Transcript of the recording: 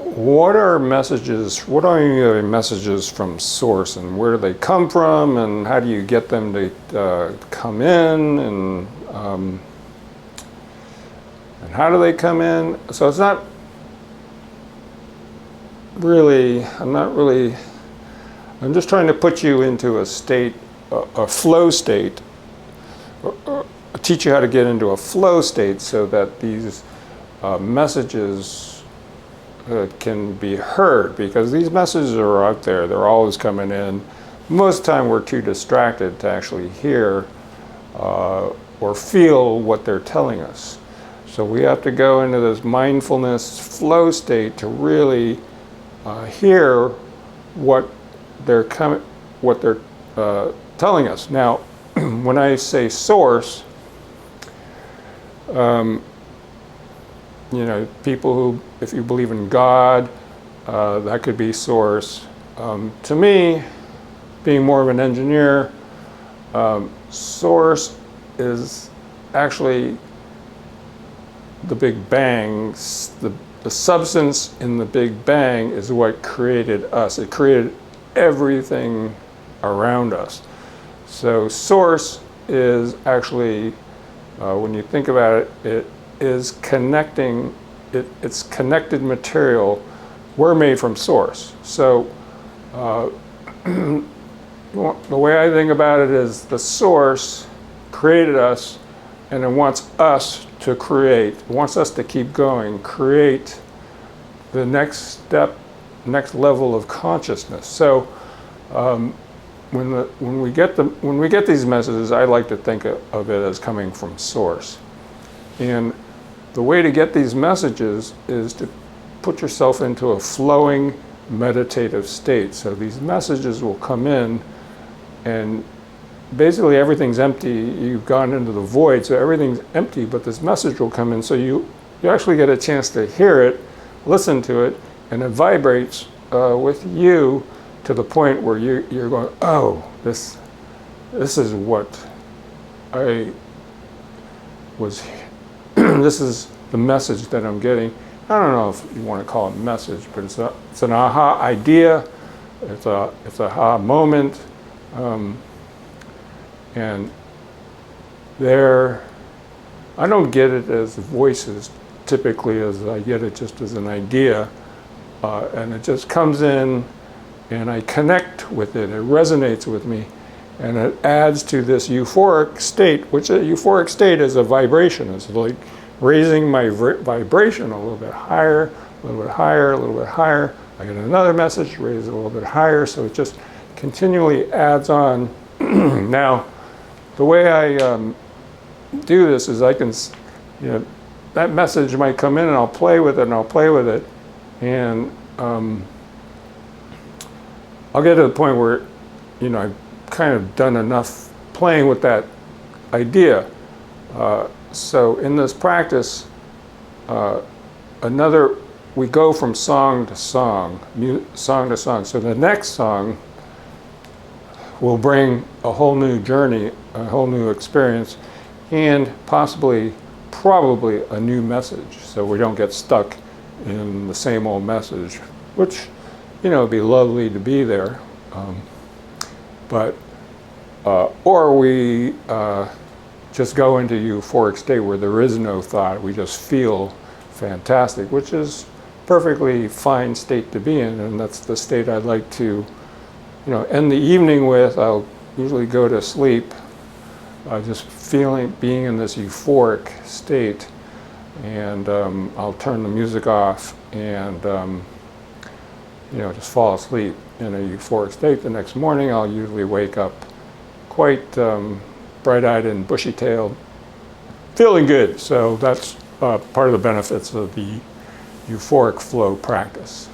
what are messages, what are messages from source, and where do they come from, and how do you get them to come in, and how do they come in? So it's not really, I'm just trying to put you into a state, a flow state, teach you how to get into a flow state so that these messages can be heard, because these messages are out there, they're always coming in. Most of the time we're too distracted to actually hear or feel what they're telling us. So we have to go into this mindfulness flow state to really hear what they're telling us. Now, when I say source, people who, if you believe in God, that could be source. To me, being more of an engineer, source is actually the Big Bang. The substance in the Big Bang is what created us. It created everything around us. So source is actually, when you think about it, it is connecting, it's connected material. We're made from source. So the way I think about it is the source created us, and it wants us to create, it wants us to keep going, create the next step, next level of consciousness. So when we get these messages, I like to think of it as coming from source. And the way to get these messages is to put yourself into a flowing meditative state. So these messages will come in, and basically everything's empty. You've gone into the void, so everything's empty, but this message will come in, so you actually get a chance to hear it, listen to it, and it vibrates with you to the point where you're going, oh, this is what I was, this is the message that I'm getting. I don't know if you want to call it a message, but it's an aha idea, it's a aha moment, and there, I don't get it as voices typically, as I get it just as an idea, and it just comes in, and I connect with it, it resonates with me, and it adds to this euphoric state, which a euphoric state is a vibration. It's like raising my vibration a little bit higher, a little bit higher, a little bit higher. I get another message, raise it a little bit higher, so it just continually adds on. Now, the way I do this is I can, that message might come in and I'll play with it and I'll play with it, and I'll get to the point where, I've kind of done enough playing with that idea. So in this practice, we go from song to song, song to song. So the next song will bring a whole new journey, a whole new experience, and probably a new message. So we don't get stuck in the same old message, which, it'd be lovely to be there. Or we just go into euphoric state where there is no thought, we just feel fantastic, which is perfectly fine state to be in, and that's the state I'd like to, end the evening with. I'll usually go to sleep just being in this euphoric state, and I'll turn the music off and just fall asleep in a euphoric state. The next morning I'll usually wake up quite bright-eyed and bushy-tailed, feeling good. So that's part of the benefits of the euphoric flow practice.